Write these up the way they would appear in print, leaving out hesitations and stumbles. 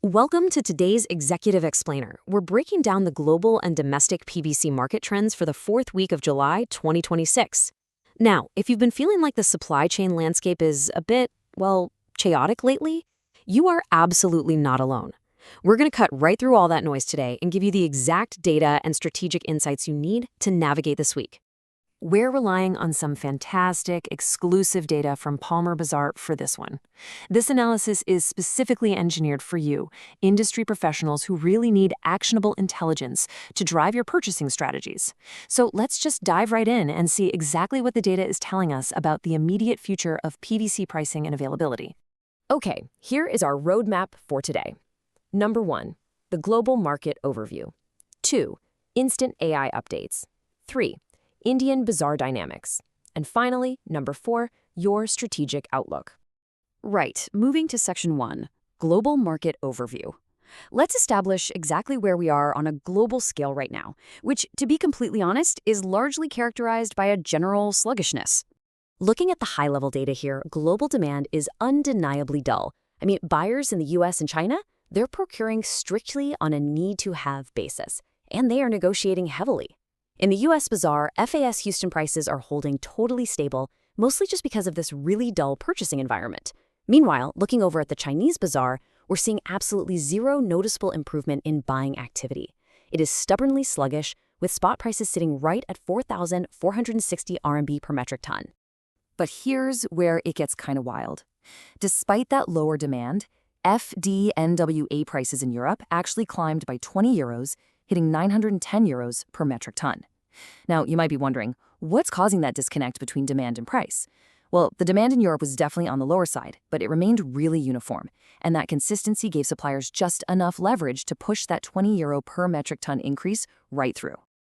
Welcome to today's Executive Explainer. We're breaking down the global and domestic PVC market trends for the fourth week of July 2026. Now, if you've been feeling like the supply chain landscape is a bit, well, chaotic lately, you are absolutely not alone. We're going to cut right through all that noise today and give you the exact data and strategic insights you need to navigate this week. We're relying on some fantastic, exclusive data from Polymer Bazaar for this one. This analysis is specifically engineered for you, industry professionals who really need actionable intelligence to drive your purchasing strategies. So let's just dive right in and see exactly what the data is telling us about the immediate future of PVC pricing and availability. Okay, here is our roadmap for today. Number 1, the global market overview. 2, instant AI updates. 3, Indian bazaar dynamics. And finally, number 4, your strategic outlook. Right, moving to section 1, global market overview. Let's establish exactly where we are on a global scale right now, which, to be completely honest, is largely characterized by a general sluggishness. Looking at the high-level data here, global demand is undeniably dull. Buyers in the US and China, they're procuring strictly on a need-to-have basis, and they are negotiating heavily. In the U.S. bazaar, FAS Houston prices are holding totally stable, mostly just because of this really dull purchasing environment. Meanwhile, looking over at the Chinese bazaar, we're seeing absolutely zero noticeable improvement in buying activity. It is stubbornly sluggish, with spot prices sitting right at 4,460 RMB per metric ton. But here's where it gets kind of wild. Despite that lower demand, FDNWA prices in Europe actually climbed by 20 euros, hitting 910 euros per metric ton. Now, you might be wondering, what's causing that disconnect between demand and price? Well, the demand in Europe was definitely on the lower side, but it remained really uniform, and that consistency gave suppliers just enough leverage to push that 20 euro per metric ton increase right through.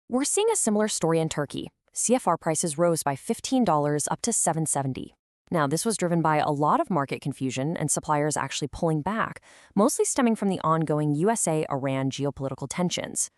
We're seeing a similar story in Turkey. CFR prices rose by $15 up to 770. Now, this was driven by a lot of market confusion and suppliers actually pulling back, mostly stemming from the ongoing USA-Iran geopolitical tensions.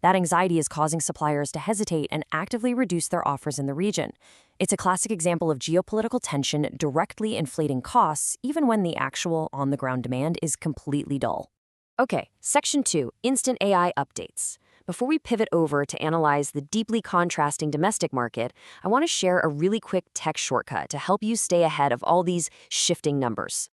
That anxiety is causing suppliers to hesitate and actively reduce their offers in the region. It's a classic example of geopolitical tension directly inflating costs, even when the actual on-the-ground demand is completely dull. Okay, Section 2, Instant AI Updates. Before we pivot over to analyze the deeply contrasting domestic market, I want to share a really quick tech shortcut to help you stay ahead of all these shifting numbers.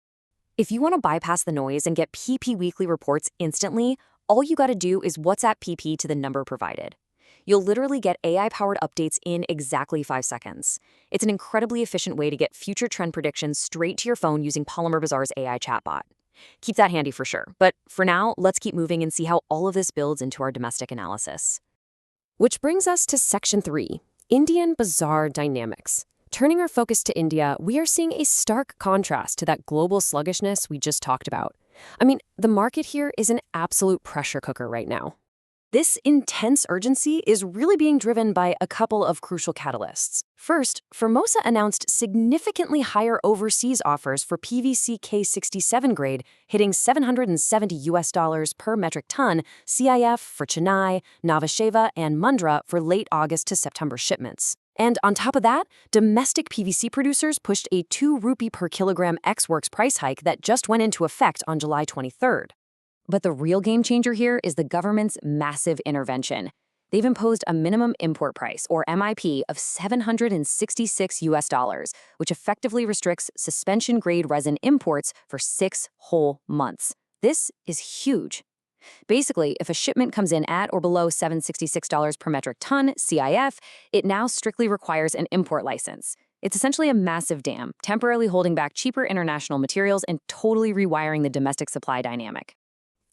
If you want to bypass the noise and get PP Weekly reports instantly, all you got to do is WhatsApp PP to the number provided. You'll literally get AI-powered updates in exactly 5 seconds. It's an incredibly efficient way to get future trend predictions straight to your phone using Polymer Bazaar's AI chatbot. Keep that handy for sure, but for now, let's keep moving and see how all of this builds into our domestic analysis. Which brings us to Section 3, Indian bazaar dynamics. Turning our focus to India, we are seeing a stark contrast to that global sluggishness we just talked about. The market here is an absolute pressure cooker right now. This intense urgency is really being driven by a couple of crucial catalysts. First, Formosa announced significantly higher overseas offers for PVC K67 grade, hitting $770 per metric ton, CIF for Chennai, Nhava Sheva, and Mundra for late August to September shipments. And on top of that, domestic PVC producers pushed a 2 rupee per kilogram ex-works price hike that just went into effect on July 23rd. But the real game changer here is the government's massive intervention. They've imposed a minimum import price, or MIP, of $766, which effectively restricts suspension-grade resin imports for 6 whole months. This is huge. Basically, if a shipment comes in at or below $766 per metric ton, CIF, it now strictly requires an import license. It's essentially a massive dam, temporarily holding back cheaper international materials and totally rewiring the domestic supply dynamic.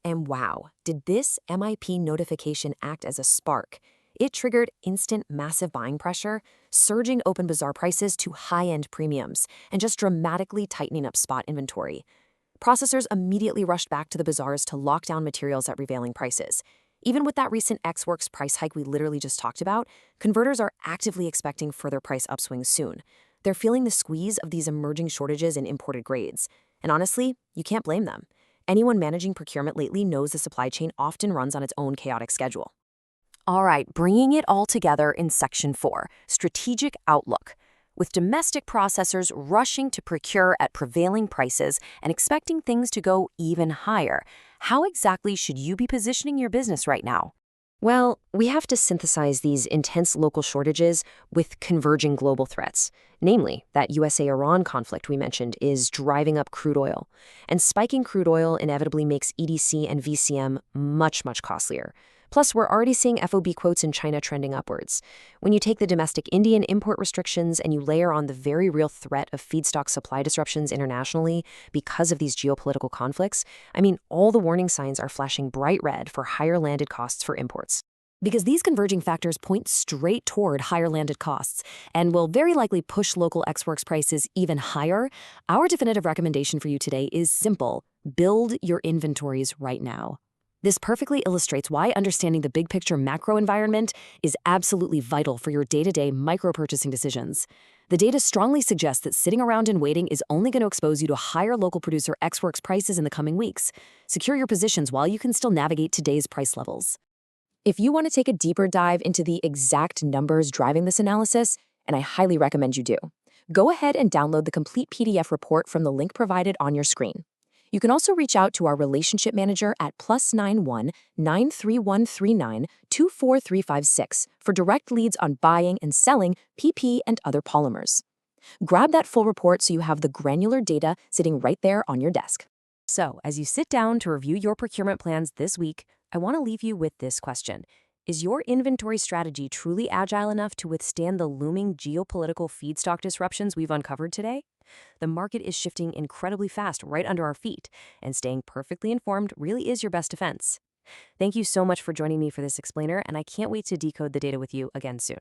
And wow, did this MIP notification act as a spark? It triggered instant massive buying pressure, surging open bazaar prices to high-end premiums, and just dramatically tightening up spot inventory. Processors immediately rushed back to the bazaars to lock down materials at prevailing prices. Even with that recent ex-works price hike we literally just talked about, converters are actively expecting further price upswings soon. They're feeling the squeeze of these emerging shortages in imported grades. And honestly, you can't blame them. Anyone managing procurement lately knows the supply chain often runs on its own chaotic schedule. All right, bringing it all together in Section 4, Strategic Outlook. With domestic processors rushing to procure at prevailing prices and expecting things to go even higher, How exactly should you be positioning your business right now? Well, we have to synthesize these intense local shortages with converging global threats. Namely, that USA-Iran conflict we mentioned is driving up crude oil. And spiking crude oil inevitably makes EDC and VCM much, much costlier. Plus, we're already seeing FOB quotes in China trending upwards. When you take the domestic Indian import restrictions and you layer on the very real threat of feedstock supply disruptions internationally because of these geopolitical conflicts, I mean, all the warning signs are flashing bright red for higher landed costs for imports. Because these converging factors point straight toward higher landed costs and will very likely push local ex-works prices even higher, our definitive recommendation for you today is simple: build your inventories right now. This perfectly illustrates why understanding the big picture macro environment is absolutely vital for your day-to-day micro-purchasing decisions. The data strongly suggests that sitting around and waiting is only going to expose you to higher local producer ex-works prices in the coming weeks. Secure your positions while you can still navigate today's price levels. If you want to take a deeper dive into the exact numbers driving this analysis, and I highly recommend you do, go ahead and download the complete PDF report from the link provided on your screen. You can also reach out to our relationship manager at +91 93139 24356 for direct leads on buying and selling PP and other polymers. Grab that full report so you have the granular data sitting right there on your desk. So, as you sit down to review your procurement plans this week, I want to leave you with this question. Is your inventory strategy truly agile enough to withstand the looming geopolitical feedstock disruptions we've uncovered today? The market is shifting incredibly fast right under our feet, and staying perfectly informed really is your best defense. Thank you so much for joining me for this explainer, and I can't wait to decode the data with you again soon.